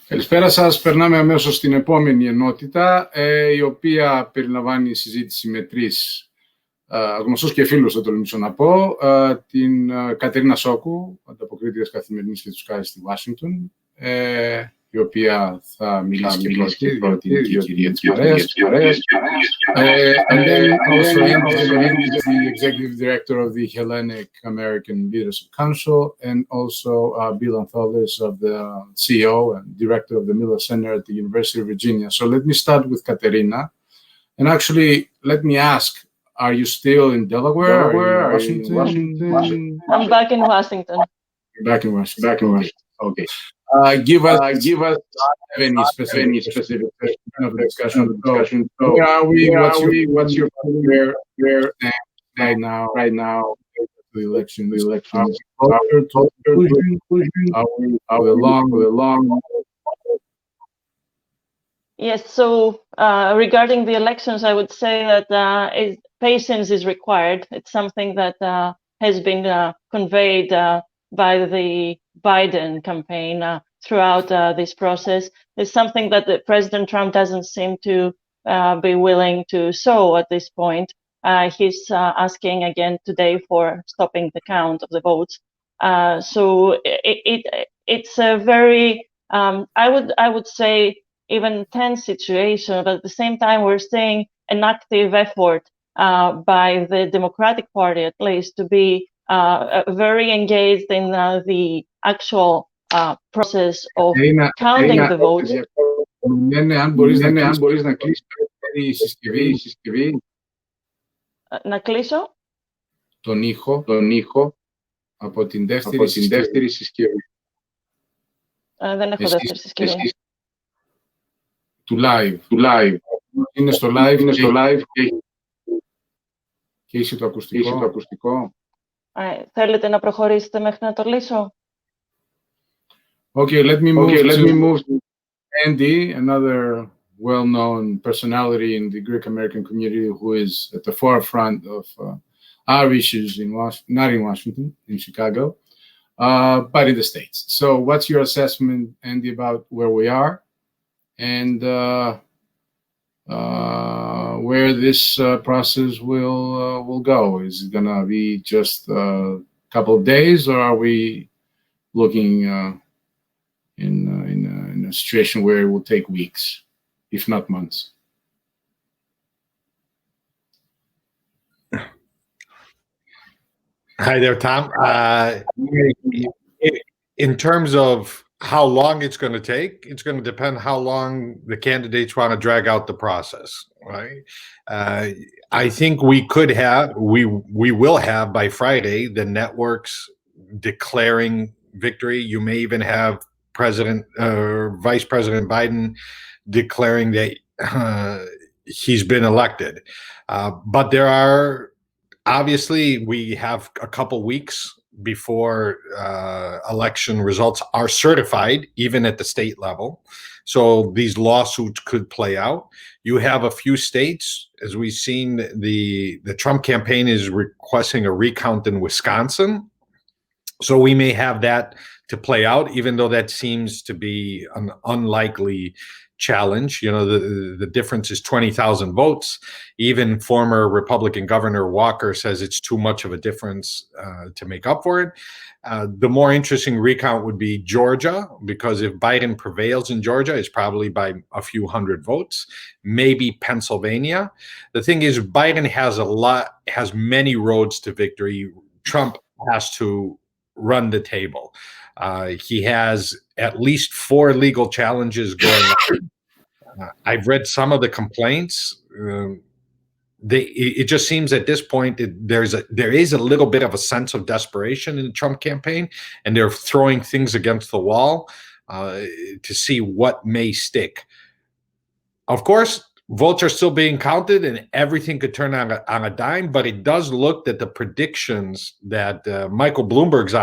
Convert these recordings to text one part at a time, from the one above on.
Καλησπέρα σας. Περνάμε αμέσως στην επόμενη ενότητα, η οποία περιλαμβάνει συζήτηση με τρεις γνωστούς και φίλους, θα τολμήσω να πω, την Katerina Sokou, ανταποκρίτριας Kathimerini και τους Κάρι στη Ουάσιγκτον, η οποία θα μιλήσει και πρώτη, διότι είναι και η κυρία της παρέας. And then also Endy, the Executive Director of the Hellenic American Leadership Council, and also Bill Antholis of the CEO and Director of the Miller Center at the University of Virginia. So let me start with Katerina. And actually, let me ask, are you still in Delaware? Are you in Washington? I'm back in Washington. Back in Washington. Okay. Give us any specific of the discussion. Where are we? What's your where right now? The election. Are we along? Yes. So regarding the elections, I would say that patience is required. It's something that has been conveyed by the Biden campaign throughout this process. It's something that President Trump doesn't seem to be willing to show at this point. He's asking again today for stopping the count of the votes. So it's a very, I would say, even tense situation, but at the same time, we're seeing an active effort by the Democratic Party, at least, to be very engaged in the actual process of counting the votes. Αν μπορείς να κλείσεις η συσκευή. Να κλείσω. Τον ήχο από την δεύτερη συσκευή. Δεν έχω δεύτερη συσκευή. Του live. Είναι στο live και είσαι το ακουστικό. Θέλετε να προχωρήσετε μέχρι να το λύσω? Okay, let me move to Endy, another well-known personality in the Greek American community who is at the forefront of our issues not in Washington, in Chicago, but in the States. So what's your assessment, Endy, about where we are and where this process will go? Is it going to be just a couple of days, or are we looking in a situation where it will take weeks, if not months? Hi there, Tom. In terms of how long it's going to take, it's going to depend how long the candidates want to drag out the process, right? I think we will have by Friday the networks declaring victory. You may even have Vice President Biden declaring that he's been elected. But there are, obviously, we have a couple weeks before election results are certified, even at the state level. So these lawsuits could play out. You have a few states, as we've seen, the Trump campaign is requesting a recount in Wisconsin. So we may have that to play out, even though that seems to be an unlikely challenge. You know, the difference is 20,000 votes. Even former Republican Governor Walker says it's too much of a difference to make up for it. The more interesting recount would be Georgia, because if Biden prevails in Georgia, it's probably by a few hundred votes. Maybe Pennsylvania. The thing is, Biden has many roads to victory. Trump has to run the table. He has at least 4 legal challenges going on. I've read some of the complaints. It just seems at this point there is a little bit of a sense of desperation in the Trump campaign, and they're throwing things against the wall to see what may stick. Of course, votes are still being counted, and everything could turn on a dime. But it does look that the predictions that Michael Bloomberg's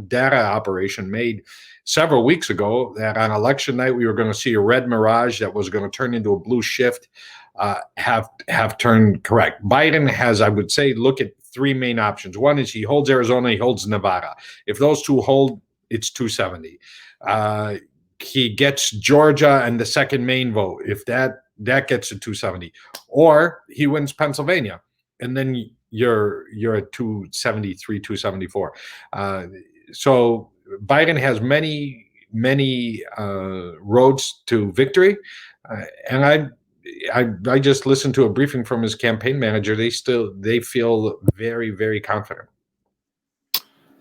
data operation made several weeks ago, that on election night we were going to see a red mirage that was going to turn into a blue shift, have turned correct. Biden has, I would say, look at 3 main options. One is he holds Arizona, he holds Nevada. If those two hold, it's 270. he gets Georgia and the second Maine vote, if that gets to 270, or he wins Pennsylvania, and then you're at 273, 274. So Biden has many roads to victory, and I just listened to a briefing from his campaign manager. They feel very, very confident.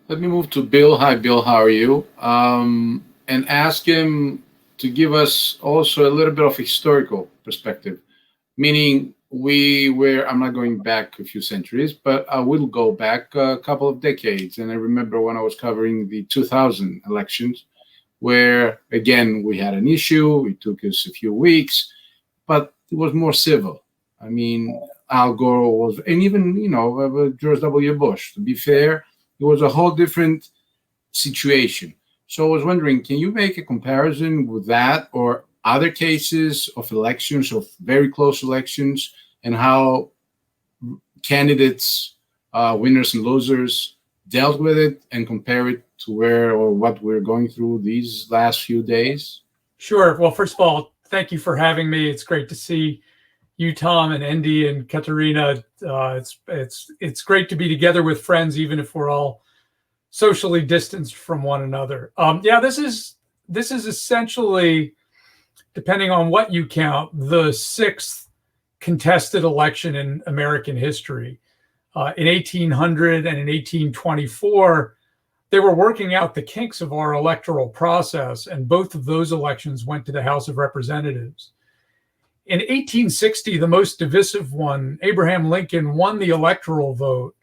Let me move to Bill. Hi, Bill. How are you? And ask him to give us also a little bit of historical perspective, meaning I'm not going back a few centuries, but I will go back a couple of decades. And I remember when I was covering the 2000 elections, where, again, we had an issue. It took us a few weeks, but it was more civil. I mean, Al Gore was, and even, George W. Bush, to be fair, it was a whole different situation. So I was wondering, can you make a comparison with that or other cases of elections, of very close elections, and how candidates, winners and losers, dealt with it, and compare it to what we're going through these last few days? Sure. Well, first of all, thank you for having me. It's great to see you, Tom, and Endy and Katerina. It's great to be together with friends, even if we're all socially distanced from one another. This is essentially, depending on what you count, the sixth contested election in American history. In 1800 and in 1824, they were working out the kinks of our electoral process, and both of those elections went to the House of Representatives. In 1860, the most divisive one, Abraham Lincoln won the electoral vote,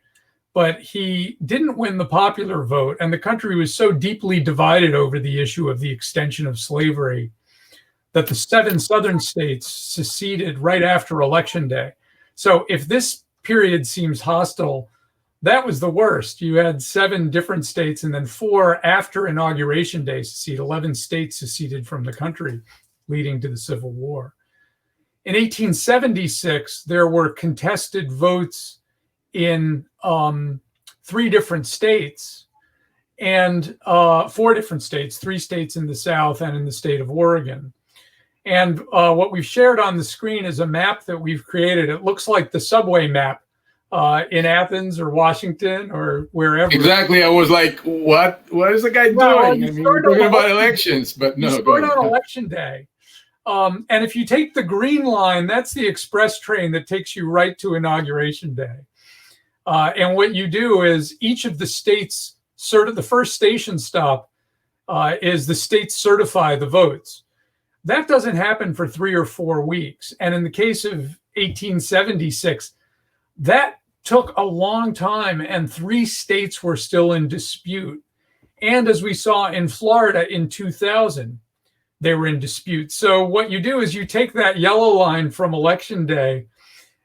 but he didn't win the popular vote, and the country was so deeply divided over the issue of the extension of slavery that the 7 southern states seceded right after Election Day. So if this period seems hostile, that was the worst. You had 7 different states, and then 4 after Inauguration Day seceded. 11 states seceded from the country, leading to the Civil War. In 1876, there were contested votes in 3 different states, and 4 different states, 3 states in the South and in the state of Oregon. And what we've shared on the screen is a map that we've created. It looks like the subway map in Athens or Washington or wherever. Exactly. I was like, what is the guy doing? I mean, we're talking about elections, but no. You start on Election Day. And if you take the green line, that's the express train that takes you right to Inauguration Day. And what you do is each of the states, the first station stop is the states certify the votes. That doesn't happen for 3 or 4 weeks. And in the case of 1876, that took a long time, and 3 states were still in dispute. And as we saw in Florida in 2000, they were in dispute. So what you do is you take that yellow line from Election Day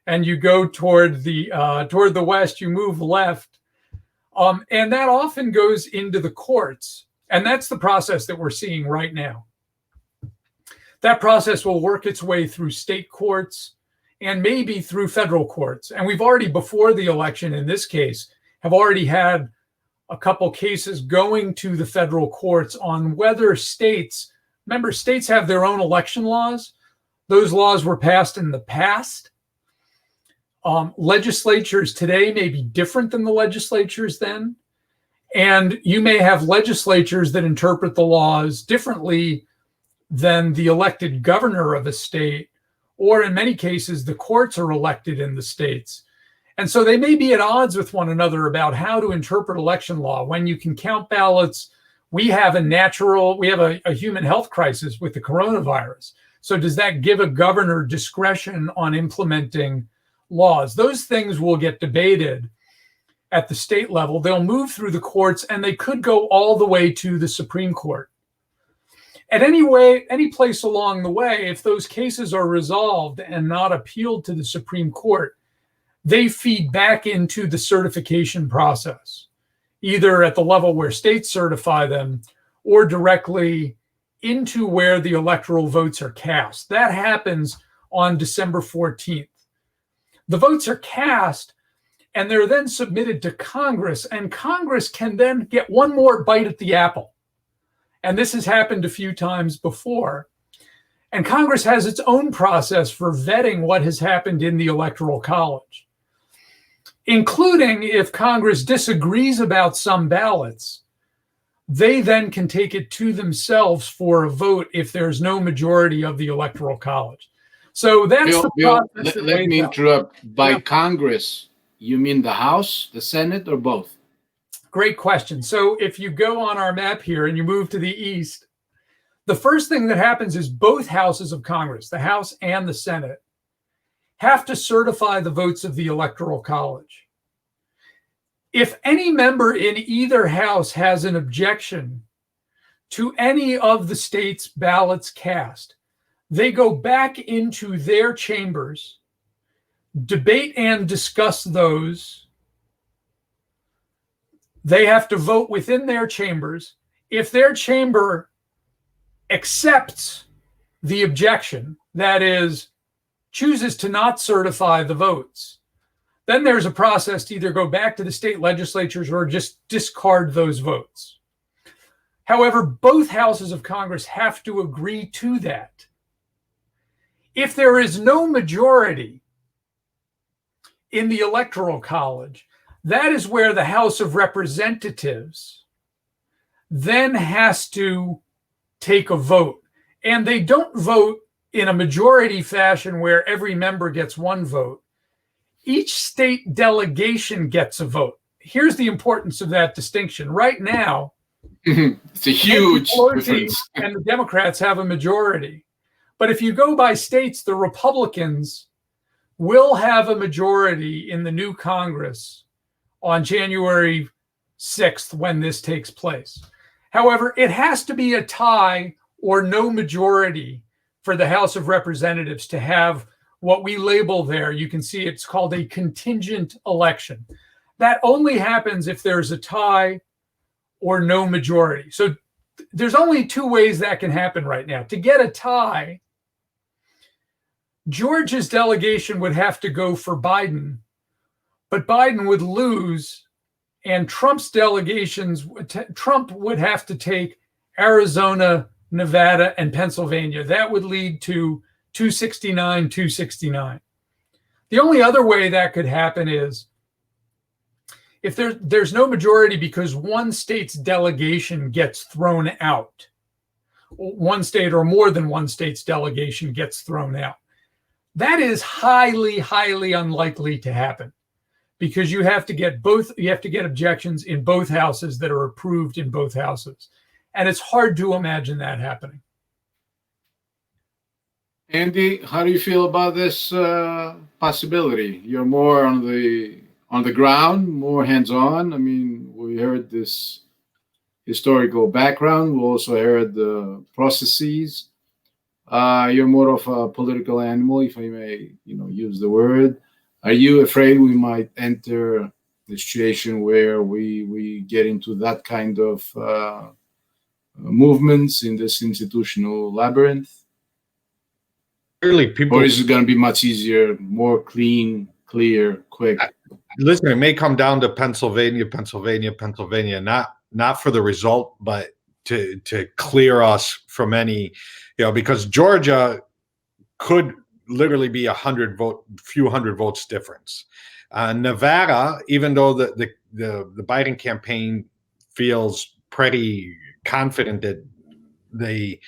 and you go toward the west, you move left, and that often goes into the courts. And that's the process that we're seeing right now. That process will work its way through state courts and maybe through federal courts. And we've already, before the election in this case, have already had a couple cases going to the federal courts on whether states, remember, states have their own election laws. Those laws were passed in the past. Legislatures today may be different than the legislatures then. And you may have legislatures that interpret the laws differently than the elected governor of a state, or in many cases, the courts are elected in the states. And so they may be at odds with one another about how to interpret election law. When you can count ballots, we have a human health crisis with the coronavirus. So does that give a governor discretion on implementing laws? Those things will get debated at the state level. They'll move through the courts, and they could go all the way to the Supreme Court. At any place along the way, if those cases are resolved and not appealed to the Supreme Court, they feed back into the certification process, either at the level where states certify them or directly into where the electoral votes are cast. That happens on December 14th. The votes are cast, and they're then submitted to Congress, and Congress can then get one more bite at the apple. And this has happened a few times before. And Congress has its own process for vetting what has happened in the Electoral College, including if Congress disagrees about some ballots, they then can take it to themselves for a vote if there's no majority of the Electoral College. So that's the process. Let me interrupt. By Congress, you mean the House, the Senate, or both? Great question. So if you go on our map here and you move to the east, the first thing that happens is both houses of Congress, the House and the Senate, have to certify the votes of the Electoral College. If any member in either house has an objection to any of the state's ballots cast, they go back into their chambers, debate and discuss those. They have to vote within their chambers. If their chamber accepts the objection, that is, chooses to not certify the votes, then there's a process to either go back to the state legislatures or just discard those votes. However, both houses of Congress have to agree to that. If there is no majority in the Electoral College, that is where the House of Representatives then has to take a vote. And they don't vote in a majority fashion where every member gets one vote. Each state delegation gets a vote. Here's the importance of that distinction. Right now, it's a huge difference. And the Democrats have a majority. But if you go by states, the Republicans will have a majority in the new Congress on January 6th when this takes place. However, it has to be a tie or no majority for the House of Representatives to have what we label there. You can see it's called a contingent election. That only happens if there's a tie or no majority. So there's only two ways that can happen right now. To get a tie, Georgia's delegation would have to go for Biden, but Biden would lose, and Trump's delegations, Trump would have to take Arizona, Nevada, and Pennsylvania. That would lead to 269, 269. The only other way that could happen is if there's no majority because one state's delegation gets thrown out. One state or more than one state's delegation gets thrown out. That is highly, highly unlikely to happen because you have to get objections in both houses that are approved in both houses. And it's hard to imagine that happening. Andy, how do you feel about this possibility? You're more on the ground, more hands-on. I mean, we heard this historical background. We also heard the processes. You're more of a political animal, if I may, use the word. Are you afraid we might enter the situation where we get into that kind of movements in this institutional labyrinth? Clearly, or is it going to be much easier, more clean, clear, quick? Listen, it may come down to Pennsylvania, not for the result, but to clear us from any, because Georgia could literally be few hundred votes difference. Nevada, even though the Biden campaign feels pretty confident that they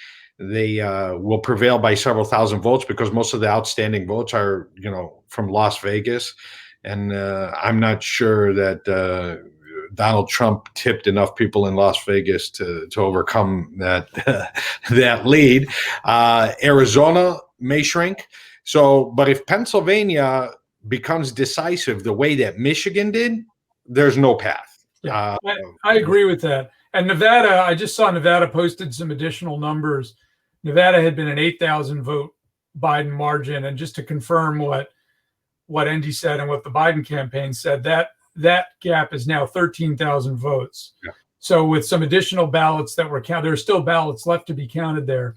will prevail by several thousand votes because most of the outstanding votes are, from Las Vegas. And I'm not sure that Donald Trump tipped enough people in Las Vegas to overcome that that lead. Arizona may shrink. So, but if Pennsylvania becomes decisive the way that Michigan did, there's no path. Yeah, I agree with that. And Nevada, I just saw Nevada posted some additional numbers. Nevada had been an 8,000 vote Biden margin. And just to confirm what Endy said and what the Biden campaign said, that gap is now 13,000 votes. Yeah. So with some additional ballots that were counted, there are still ballots left to be counted there.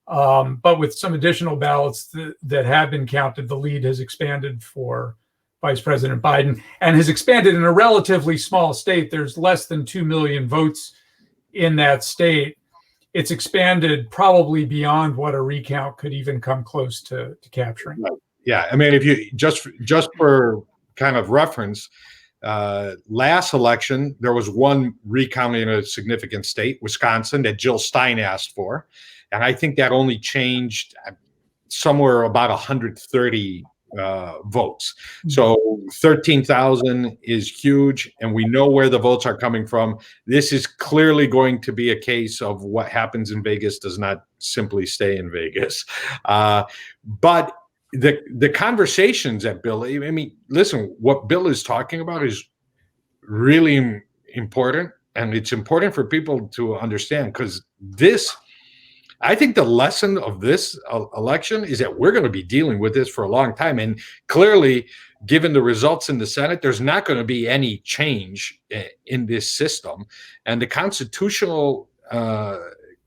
But with some additional ballots that have been counted, the lead has expanded for Vice President Biden and has expanded in a relatively small state. There's less than 2 million votes in that state. it's expanded probably beyond what a recount could even come close to capturing. Right. Yeah, I mean, if you just for kind of reference, last election there was one recount in a significant state, Wisconsin, that Jill Stein asked for, and I think that only changed somewhere about 130 votes. So 13,000 is huge, and we know where the votes are coming from. This is clearly going to be a case of what happens in Vegas does not simply stay in Vegas. But the conversations that Bill, I mean, listen, what Bill is talking about is really important, and it's important for people to understand, because this, I think the lesson of this election is that we're going to be dealing with this for a long time. And clearly, given the results in the Senate, there's not going to be any change in this system. And the constitutional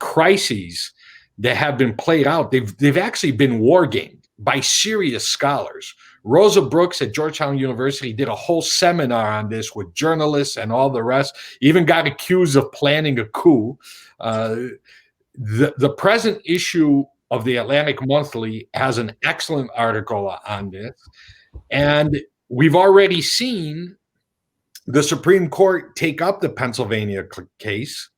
crises that have been played out, they've actually been war gamed by serious scholars. Rosa Brooks at Georgetown University did a whole seminar on this with journalists and all the rest, even got accused of planning a coup. The present issue of the Atlantic Monthly has an excellent article on this. And we've already seen the Supreme Court take up the Pennsylvania case,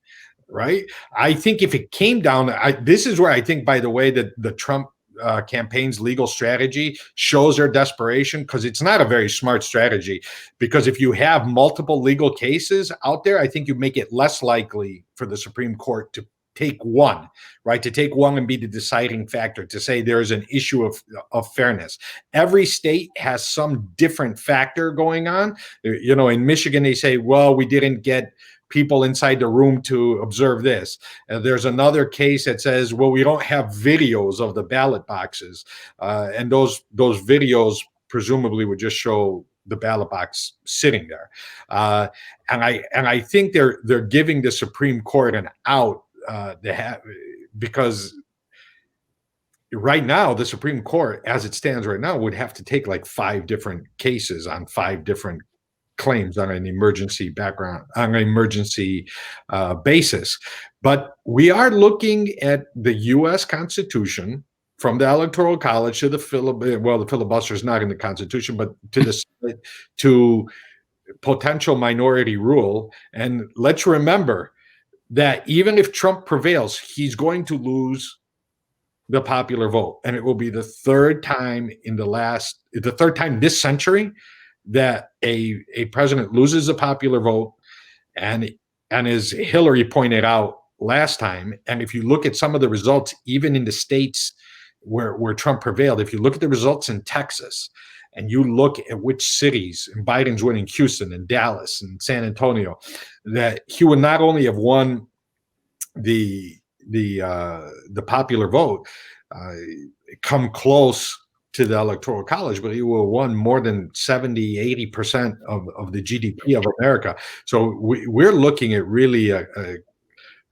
right? I think if it came down, this is where I think, by the way, that the Trump campaign's legal strategy shows their desperation, because it's not a very smart strategy. Because if you have multiple legal cases out there, I think you make it less likely for the Supreme Court to take one, right? To take one and be the deciding factor, to say there's an issue of fairness. Every state has some different factor going on. You know, in Michigan, they say, well, we didn't get people inside the room to observe this. There's another case that says, well, we don't have videos of the ballot boxes. And those videos presumably would just show the ballot box sitting there. And I think they're giving the Supreme Court an out, because right now the Supreme Court, as it stands right now, would have to take like 5 different cases on 5 different claims on an emergency basis. But we are looking at the U.S. Constitution, from the Electoral College to the filibuster is not in the Constitution, but to potential minority rule. And let's remember that even if Trump prevails, he's going to lose the popular vote. And it will be the third time this century that a president loses the popular vote. And as Hillary pointed out last time, and if you look at some of the results, even in the states where Trump prevailed, if you look at the results in Texas, and you look at which cities, and Biden's winning Houston and Dallas and San Antonio, that he would not only have won the popular vote, come close to the Electoral College, but he will have won more than 70-80% of the GDP of America. So we're looking at really a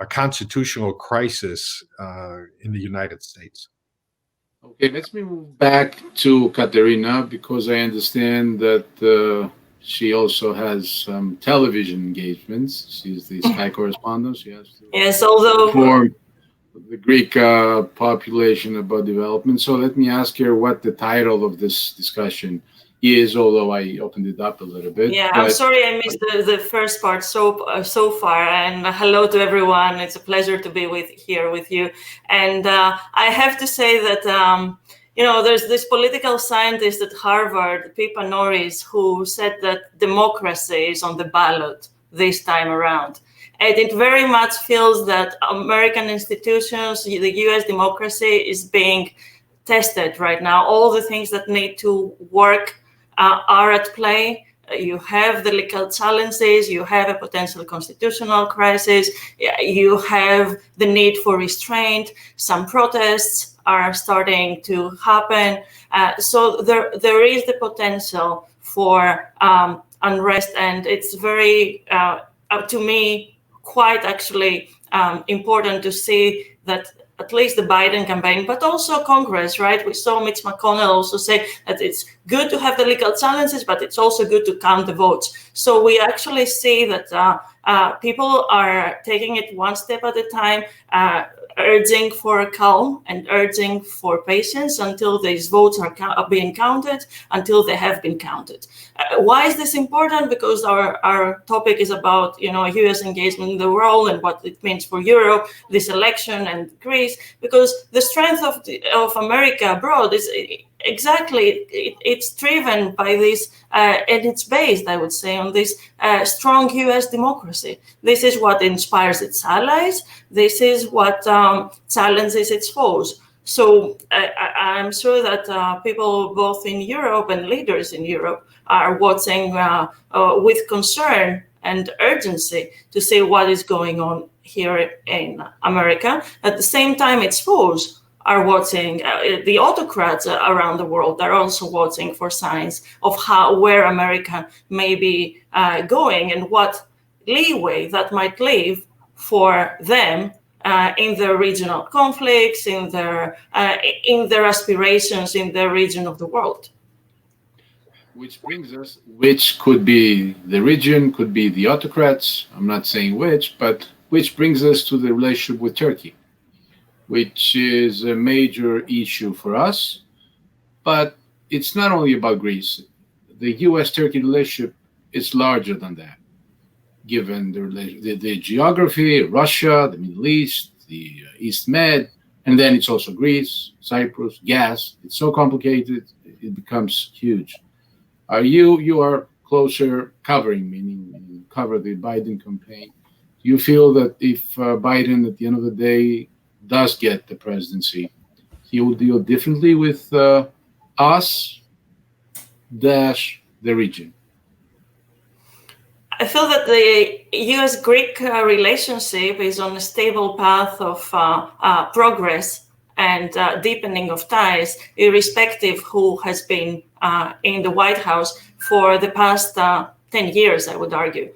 constitutional crisis in the United States. Okay, let's move back to Katerina, because I understand that she also has some television engagements. She's the Sky correspondent. She has to inform the Greek population about development. So let me ask her what the title of this discussion is, although I opened it up a little bit. Yeah, I'm sorry I missed the first part so far. And hello to everyone. It's a pleasure to be here with you. And I have to say that there's this political scientist at Harvard, Pippa Norris, who said that democracy is on the ballot this time around. And it very much feels that American institutions, the US democracy, is being tested right now. All the things that need to work are at play. You have the legal challenges, you have a potential constitutional crisis, you have the need for restraint, some protests are starting to happen. So there is the potential for unrest, and it's very, to me, quite actually important to see that at least the Biden campaign, but also Congress, right? We saw Mitch McConnell also say that it's good to have the legal challenges, but it's also good to count the votes. So we actually see that People are taking it one step at a time, urging for calm and urging for patience until these votes are being counted, until they have been counted. Why is this important? Because our topic is about, U.S. engagement in the world and what it means for Europe, this election, and Greece. Because the strength of America abroad is exactly, it's driven by this, and it's based, I would say, on this strong U.S. democracy. This is what inspires its allies. This is what challenges its foes. So I'm sure that people both in Europe and leaders in Europe are watching with concern and urgency to see what is going on here in America. At the same time, its foes are watching, the autocrats around the world are also watching for signs of where America may be going and what leeway that might leave for them in their regional conflicts, in their aspirations in their region of the world. Which brings us, which could be the region, could be the autocrats, I'm not saying which, but which brings us to the relationship with Turkey, which is a major issue for us. But it's not only about Greece. The US-Turkey relationship is larger than that, given the geography, Russia, the Middle East, the East Med, and then it's also Greece, Cyprus, gas. It's so complicated, it becomes huge. You are closer covering, meaning you cover the Biden campaign. Do you feel that if Biden, at the end of the day, does get the presidency, he will deal differently with us, the region? I feel that the US-Greek relationship is on a stable path of progress and deepening of ties, irrespective who has been in the White House for the past 10 years, I would argue.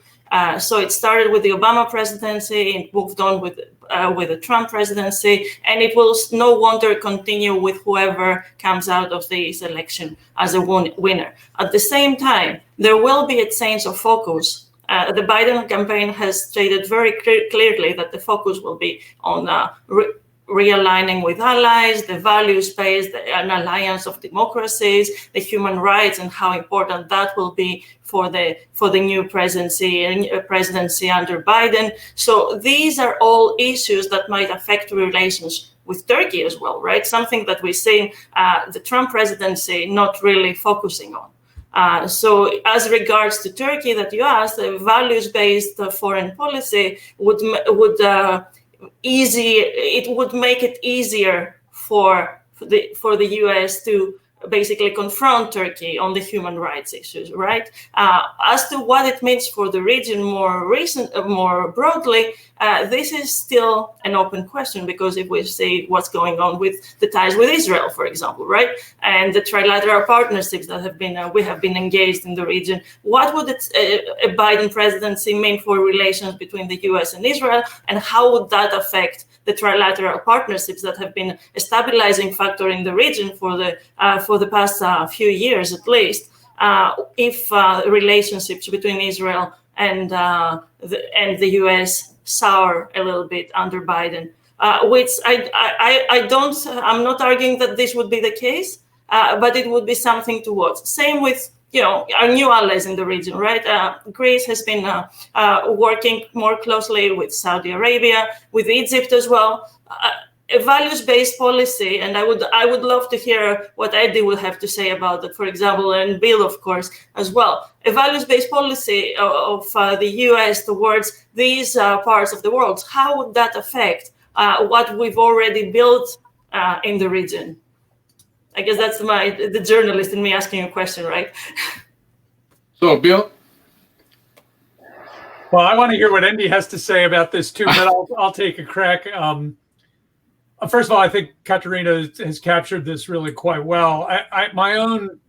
So it started with the Obama presidency, it moved on with the Trump presidency, and it will no wonder continue with whoever comes out of this election as a winner. At the same time, there will be a change of focus. The Biden campaign has stated very clearly that the focus will be on realigning with allies, the values-based, an alliance of democracies, the human rights, and how important that will be for the new presidency under Biden. So these are all issues that might affect relations with Turkey as well, right? Something that we see the Trump presidency not really focusing on. So as regards to Turkey that you asked, the values-based foreign policy would make it easier for the US to basically confront Turkey on the human rights issues, right? As to what it means for the region more broadly, this is still an open question, because if we see what's going on with the ties with Israel, for example, right, and the trilateral partnerships that we have been engaged in the region, what would a Biden presidency mean for relations between the US and Israel, and how would that affect the trilateral partnerships that have been a stabilizing factor in the region for the past few years at least, if relationships between Israel and the US sour a little bit under Biden, which I'm not arguing that this would be the case, but it would be something to watch. Same with our new allies in the region, right? Greece has been working more closely with Saudi Arabia, with Egypt as well. A values-based policy, and I would love to hear what Endy will have to say about that, for example, and Bill, of course, as well. A values-based policy of the US towards these parts of the world, how would that affect what we've already built in the region? I guess that's the journalist in me asking a question, right? So, Bill? Well, I want to hear what Endy has to say about this too, but I'll take a crack. First of all, I think Katerina has captured this really quite well. My own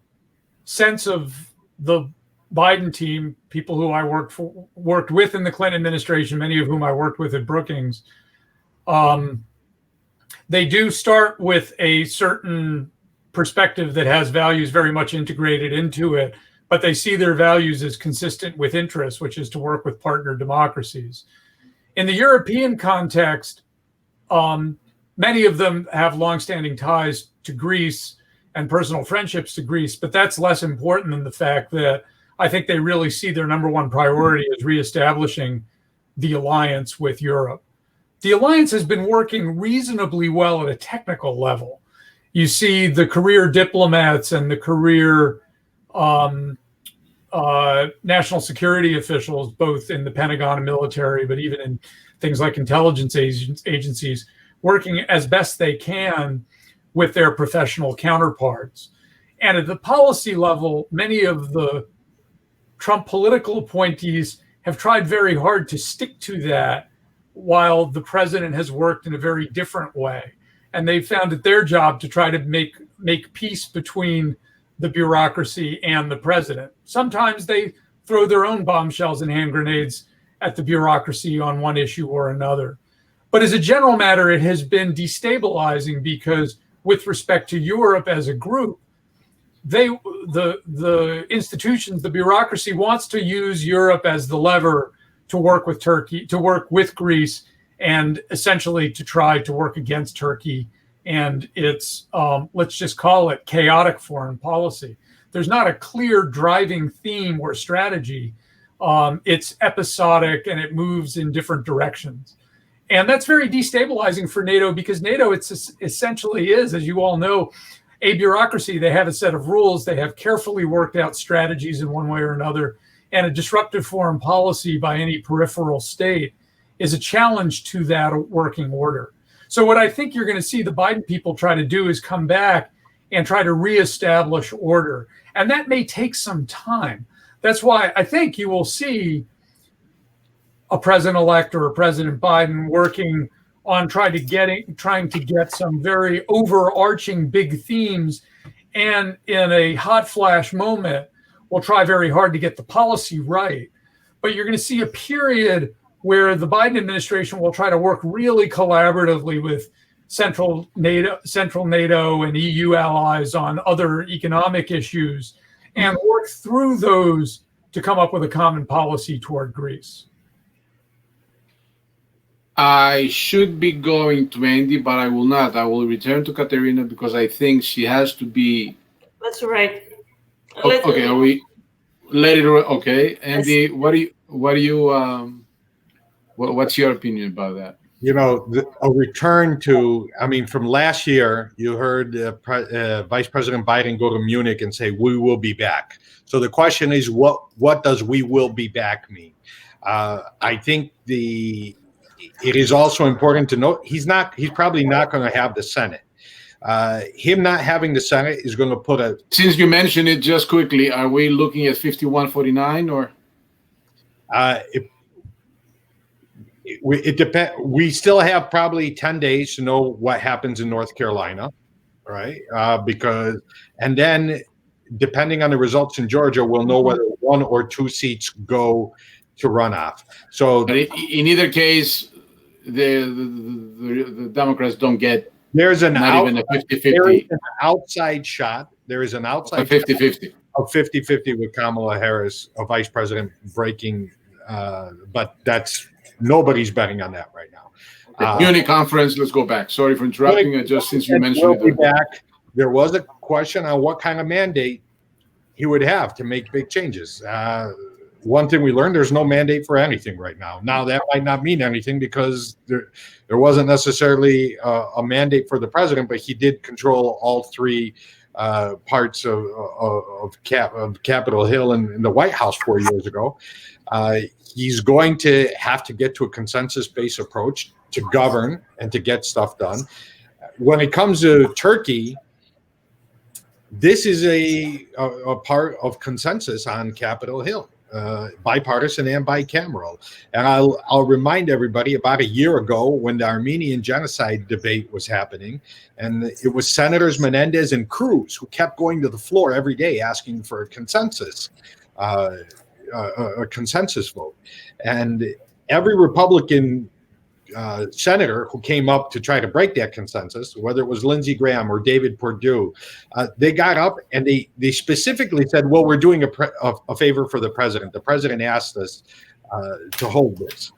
sense of the Biden team, people who I worked with in the Clinton administration, many of whom I worked with at Brookings, they do start with a certain perspective that has values very much integrated into it, but they see their values as consistent with interests, which is to work with partner democracies. In the European context, many of them have longstanding ties to Greece and personal friendships to Greece, but that's less important than the fact that I think they really see their number one priority as reestablishing the alliance with Europe. The alliance has been working reasonably well at a technical level. You see the career diplomats and the career national security officials, both in the Pentagon and military, but even in things like intelligence agencies, working as best they can with their professional counterparts. And at the policy level, many of the Trump political appointees have tried very hard to stick to that, while the president has worked in a very different way. And they found it their job to try to make peace between the bureaucracy and the president. Sometimes they throw their own bombshells and hand grenades at the bureaucracy on one issue or another. But as a general matter, it has been destabilizing because with respect to Europe as a group, the institutions, the bureaucracy wants to use Europe as the lever to work with Turkey, to work with Greece, and essentially to try to work against Turkey and its, let's just call it chaotic foreign policy. There's not a clear driving theme or strategy. It's episodic and it moves in different directions. And that's very destabilizing for NATO because NATO essentially is, as you all know, a bureaucracy. They have a set of rules. They have carefully worked out strategies in one way or another. And a disruptive foreign policy by any peripheral state is a challenge to that working order. So what I think you're going to see the Biden people try to do is come back and try to reestablish order. And that may take some time. That's why I think you will see a president-elect or a President Biden working on trying to get some very overarching big themes, and in a hot flash moment, will try very hard to get the policy right. But you're going to see a period where the Biden administration will try to work really collaboratively with central NATO and EU allies on other economic issues and work through those to come up with a common policy toward Greece. I should be going to Endy, but I will not. I will return to Katerina because I think she has to be. That's right. Okay, are we? Let it. Okay, Endy, Yes. what's your opinion about that? You know, a return to, I mean, from last year, you heard Vice President Biden go to Munich and say, we will be back. So the question is, what does we will be back mean? I think it is also important to note, he's probably not going to have the Senate. Him not having the Senate is going to put a... Since you mentioned it just quickly, are we looking at 51-49 or? It depends. We still have probably 10 days to know what happens in North Carolina, right? And then depending on the results in Georgia, we'll know whether 1 or 2 seats go to runoff. So but in either case, the Democrats don't get even a 50-50. There is an outside shot. There is an outside 50-50 of 50-50 with Kamala Harris, a vice president, breaking. But nobody's betting on that right now. Munich conference. Let's go back. Sorry for interrupting. Just since you mentioned it. Back, there was a question on what kind of mandate he would have to make big changes. One thing we learned, there's no mandate for anything right now. Now, that might not mean anything because there wasn't necessarily a mandate for the president, but he did control all 3 parts of Capitol Hill and the White House 4 years ago. He's going to have to get to a consensus-based approach to govern and to get stuff done. When it comes to Turkey, this is a part of consensus on Capitol Hill. Bipartisan and bicameral. And I'll remind everybody about a year ago when the Armenian genocide debate was happening, and it was Senators Menendez and Cruz who kept going to the floor every day asking for a consensus vote. And every Republican senator who came up to try to break that consensus, whether it was Lindsey Graham or David Perdue, they got up and they specifically said, well, we're doing a favor for the president. The president asked us to hold this.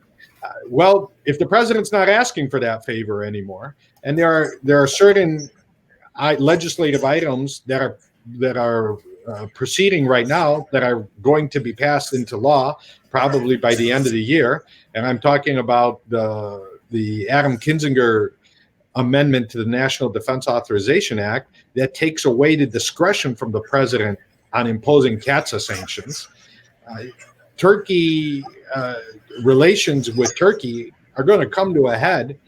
Well, if the president's not asking for that favor anymore, and there are certain legislative items that are proceeding right now that are going to be passed into law probably by the end of the year, and I'm talking about the Adam Kinzinger amendment to the National Defense Authorization Act that takes away the discretion from the president on imposing CAATSA sanctions. Turkey relations with Turkey are going to come to a head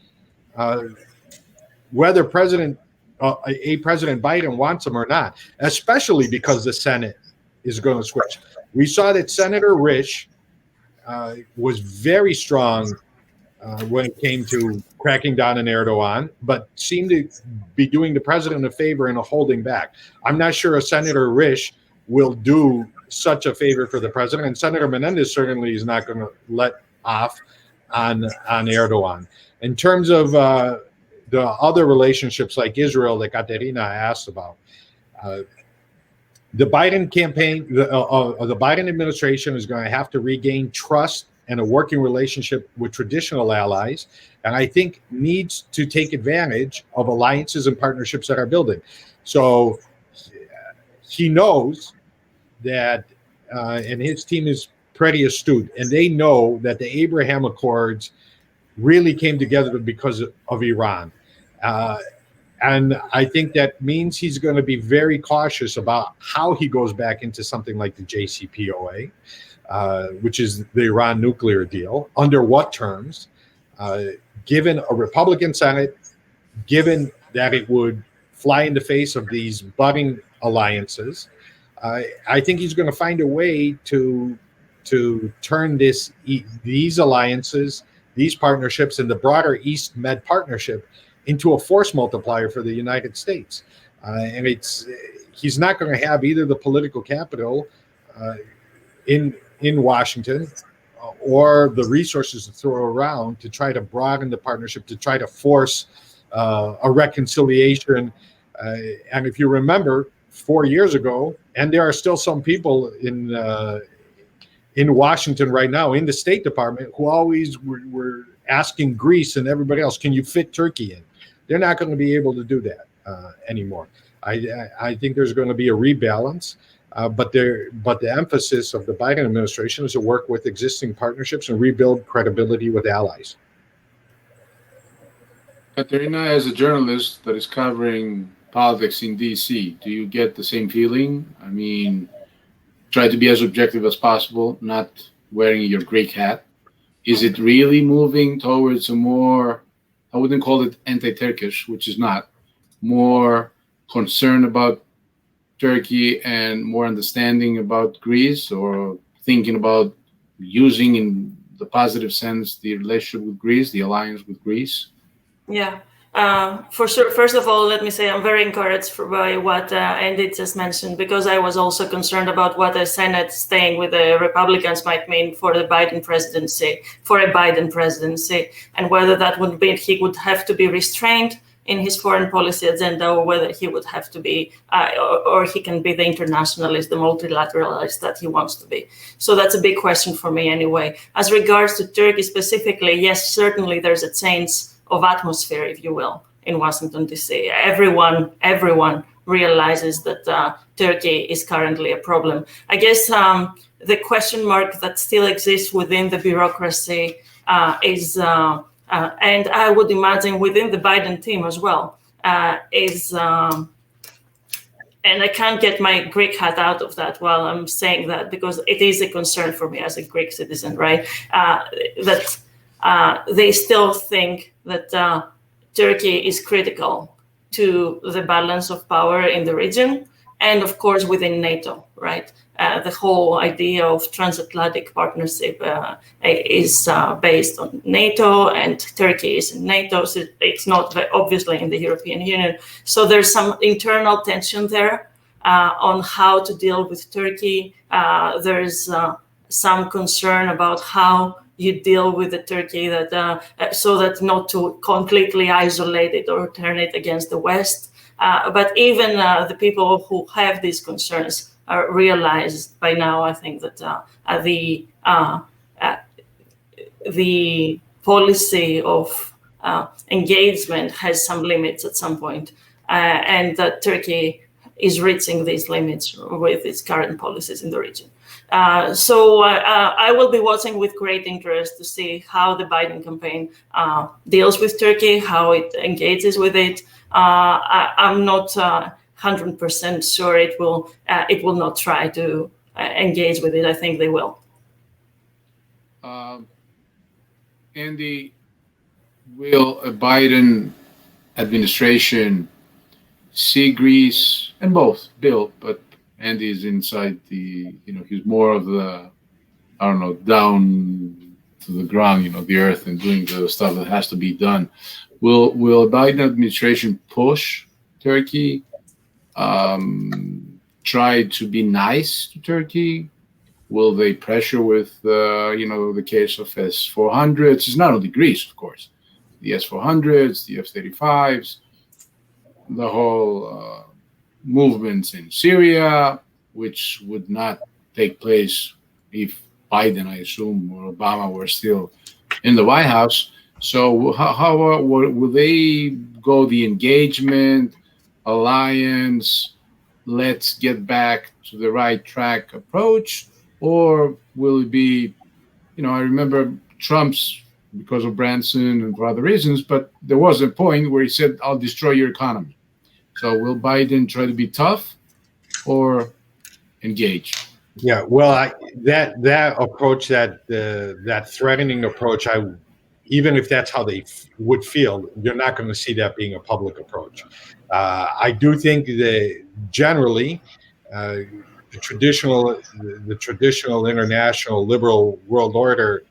whether President Biden wants them or not, especially because the Senate is going to switch. We saw that Senator Risch was very strong when it came to cracking down on Erdogan, but seemed to be doing the president a favor and holding back. I'm not sure Senator Risch will do such a favor for the president, and Senator Menendez certainly is not going to let off on Erdogan. In terms of the other relationships like Israel that Katerina asked about, the Biden campaign, the Biden administration is going to have to regain trust and a working relationship with traditional allies, and I think needs to take advantage of alliances and partnerships that are building. So he knows that, and his team is pretty astute, and they know that the Abraham Accords really came together because of Iran. And I think that means he's going to be very cautious about how he goes back into something like the JCPOA, which is the Iran nuclear deal, under what terms, given a Republican Senate, given that it would fly in the face of these budding alliances. I think he's going to find a way to turn these alliances, these partnerships, and the broader East Med partnership into a force multiplier for the United States. And he's not going to have either the political capital in Washington or the resources to throw around to try to broaden the partnership, to try to force a reconciliation. And if you remember, 4 years ago, and there are still some people in Washington right now, in the State Department, who always were asking Greece and everybody else, can you fit Turkey in? They're not going to be able to do that anymore. I think there's going to be a rebalance, but the emphasis of the Biden administration is to work with existing partnerships and rebuild credibility with allies. Katerina, as a journalist that is covering politics in DC, do you get the same feeling? I mean, try to be as objective as possible, not wearing your Greek hat. Is it really moving towards a more, I wouldn't call it anti-Turkish, which is not, more concern about Turkey and more understanding about Greece, or thinking about using in the positive sense the relationship with Greece, the alliance with Greece? Yeah, for sure. First of all, let me say I'm very encouraged by what Endy just mentioned, because I was also concerned about what the Senate staying with the Republicans might mean for the Biden presidency, and whether that would mean he would have to be restrained in his foreign policy agenda, or whether he would have to be, or he can be the internationalist, the multilateralist that he wants to be. So that's a big question for me anyway. As regards to Turkey specifically, yes, certainly there's a change of atmosphere, if you will, in Washington, D.C. Everyone realizes that Turkey is currently a problem. I guess the question mark that still exists within the bureaucracy is, and I would imagine within the Biden team as well, is, and I can't get my Greek hat out of that while I'm saying that, because it is a concern for me as a Greek citizen, right? That they still think that Turkey is critical to the balance of power in the region, and of course within NATO, right? The whole idea of transatlantic partnership is based on NATO, and Turkey is in NATO, so it's not obviously in the European Union. So there's some internal tension there on how to deal with Turkey. There's some concern about how you deal with the Turkey that so that not to completely isolate it or turn it against the West. But even the people who have these concerns realize by now, I think, that the policy of engagement has some limits at some point, and that Turkey is reaching these limits with its current policies in the region. So I will be watching with great interest to see how the Biden campaign deals with Turkey, how it engages with it. I'm not 100% sure it will not try to engage with it. I think they will. Andy, will a Biden administration see Greece, and both Bill, but Andy is inside the, he's more of the, I don't know, down to the ground, the earth, and doing the stuff that has to be done. Will a Biden administration push Turkey, try to be nice to Turkey? Will they pressure with, the case of S-400s? It's not only Greece, of course. The S-400s, the F-35s, the whole movements in Syria, which would not take place if Biden, I assume, or Obama were still in the White House. So how will they go the engagement, alliance, let's get back to the right track approach? Or will it be, I remember Trump's, because of Branson and for other reasons, but there was a point where he said, I'll destroy your economy. So will Biden try to be tough or engage? Yeah, well, that approach, that threatening approach, even if that's how they would feel, you're not going to see that being a public approach. I do think that generally, the traditional international liberal world order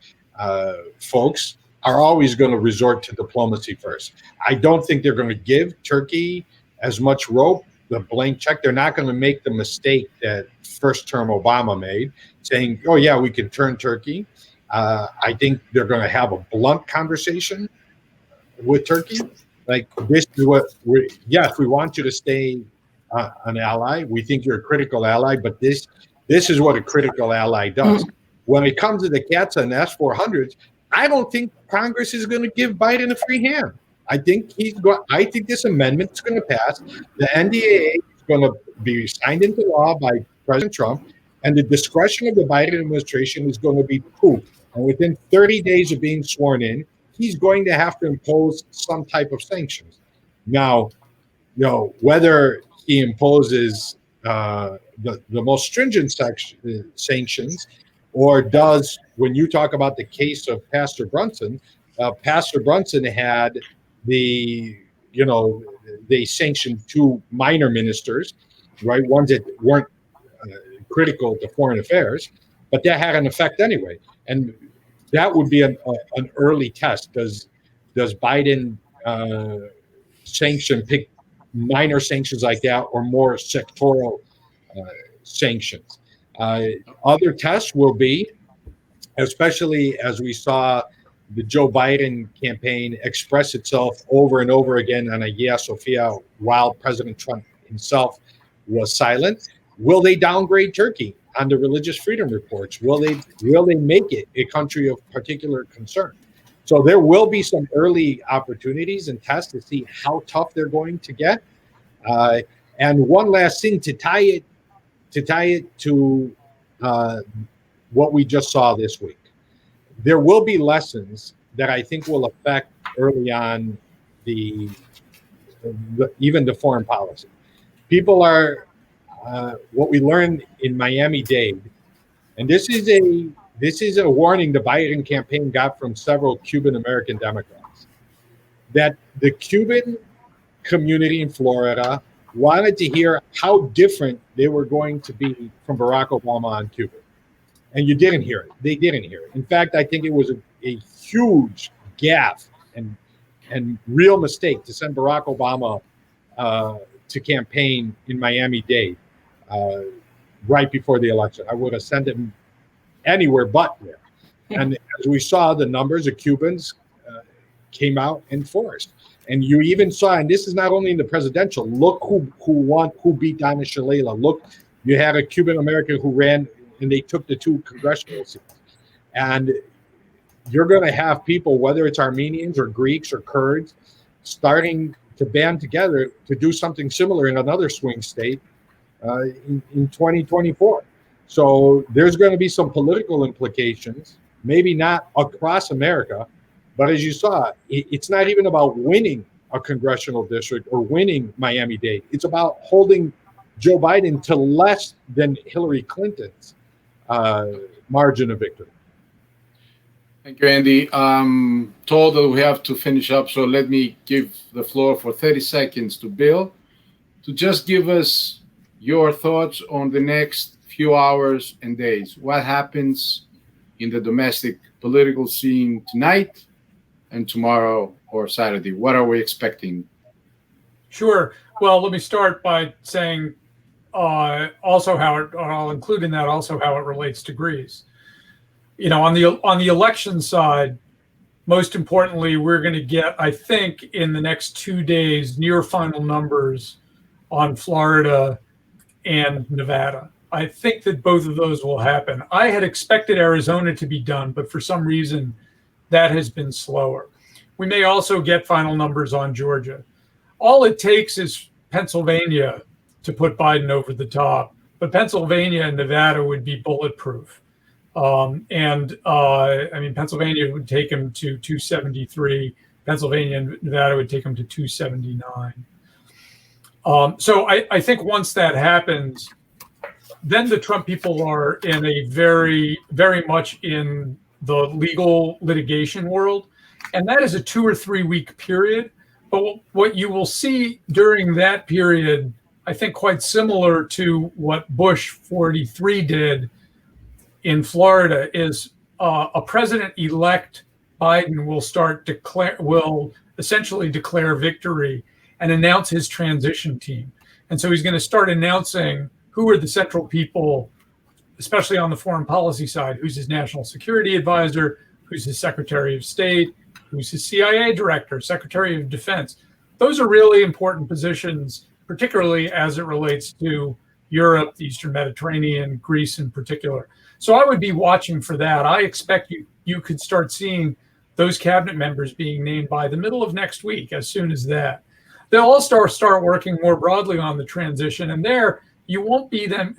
folks are always going to resort to diplomacy first. I don't think they're going to give Turkey as much rope, the blank check. They're not going to make the mistake that first-term Obama made, saying, "Oh yeah, we can turn Turkey." I think they're going to have a blunt conversation with Turkey, like, this is what we want you to stay an ally. We think you're a critical ally, but this is what a critical ally does. When it comes to the CATSA and S-400s, I don't think Congress is going to give Biden a free hand. I think this amendment is going to pass. The NDAA is going to be signed into law by President Trump, and the discretion of the Biden administration is going to be poof. And within 30 days of being sworn in, he's going to have to impose some type of sanctions. Now, whether he imposes the most stringent sanctions, or does, when you talk about the case of Pastor Brunson had they sanctioned two minor ministers, right? Ones that weren't critical to foreign affairs, but that had an effect anyway. And that would be an early test. Does Biden pick minor sanctions like that, or more sectoral sanctions? Other tests will be, especially as we saw the Joe Biden campaign express itself over and over again on Hagia Sophia while President Trump himself was silent. Will they downgrade Turkey on the religious freedom reports? Will they make it a country of particular concern? So there will be some early opportunities and tests to see how tough they're going to get. And one last thing to tie it to what we just saw this week. There will be lessons that I think will affect early on even the foreign policy. People are what we learned in Miami-Dade, and this is a warning the Biden campaign got from several Cuban American Democrats, that the Cuban community in Florida wanted to hear how different they were going to be from Barack Obama on Cuba. And you didn't hear it. They didn't hear it. In fact, I think it was a huge gaffe and real mistake to send Barack Obama to campaign in Miami-Dade right before the election. I would have sent him anywhere but there. And as we saw, the numbers of Cubans came out in force. And you even saw, and this is not only in the presidential, look who beat Donna Shalala. Look, you had a Cuban American who ran, and they took the 2 congressional seats. And you're going to have people, whether it's Armenians or Greeks or Kurds, starting to band together to do something similar in another swing state in 2024. So there's going to be some political implications, maybe not across America, but as you saw, it's not even about winning a congressional district or winning Miami-Dade. It's about holding Joe Biden to less than Hillary Clinton's margin of victory. Thank you, Andy. I'm told that we have to finish up, so let me give the floor for 30 seconds to Bill to just give us your thoughts on the next few hours and days. What happens in the domestic political scene tonight and tomorrow or Saturday? What are we expecting? Sure. Well, let me start by saying also how it, I'll include in that also how it relates to Greece. You know, on the election side, most importantly, we're going to get, I think, in the next 2 days, near final numbers on Florida and Nevada. I think that both of those will happen. I had expected Arizona to be done, but for some reason, that has been slower. We may also get final numbers on Georgia. All it takes is Pennsylvania to put Biden over the top, but Pennsylvania and Nevada would be bulletproof. I mean, Pennsylvania would take him to 273. Pennsylvania and Nevada would take him to 279. So I think once that happens, then the Trump people are in a very, very much in the legal litigation world. And that is a 2 or 3 week period. But what you will see during that period, I think quite similar to what Bush 43 did in Florida, is a president-elect Biden will essentially declare victory and announce his transition team. And so he's going to start announcing who are the central people, especially on the foreign policy side, who's his national security advisor, who's his secretary of state, who's his CIA director, secretary of defense. Those are really important positions, particularly as it relates to Europe, the Eastern Mediterranean, Greece in particular. So I would be watching for that. I expect you could start seeing those cabinet members being named by the middle of next week, as soon as that. They'll all start working more broadly on the transition, and there you won't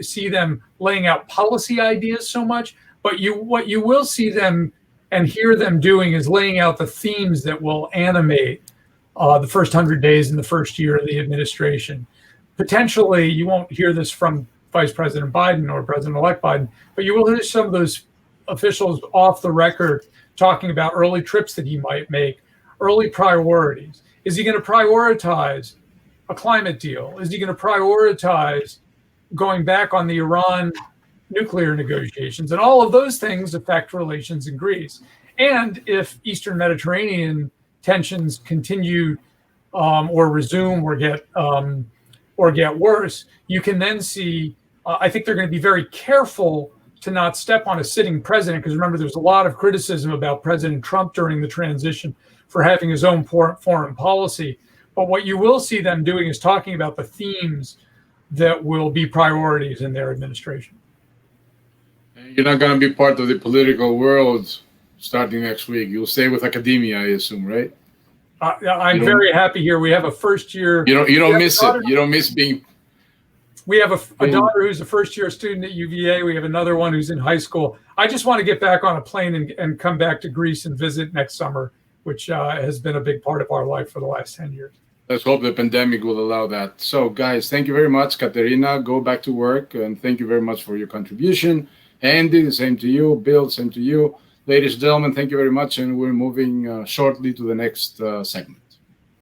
see them laying out policy ideas so much, but what you will see them and hear them doing is laying out the themes that will animate the first 100 days in the first year of the administration. Potentially, you won't hear this from Vice President Biden or President-elect Biden, but you will hear some of those officials off the record talking about early trips that he might make, early priorities. Is he going to prioritize a climate deal? Is he going to prioritize going back on the Iran nuclear negotiations? And all of those things affect relations in Greece. And if Eastern Mediterranean tensions continue or resume or get worse, you can then see, I think they're going to be very careful to not step on a sitting president, because remember, there's a lot of criticism about President Trump during the transition for having his own foreign policy. But what you will see them doing is talking about the themes that will be priorities in their administration. You're not going to be part of the political world starting next week. You'll stay with academia, I assume, right? I'm very happy here. We have a first year. You don't miss it. You don't miss being. We have a daughter who's a first-year student at UVA. We have another one who's in high school. I just want to get back on a plane and come back to Greece and visit next summer, which has been a big part of our life for the last 10 years. Let's hope the pandemic will allow that. So, guys, thank you very much. Katerina, go back to work, and thank you very much for your contribution. Andy, the same to you. Bill, same to you. Ladies and gentlemen, thank you very much, and we're moving shortly to the next segment.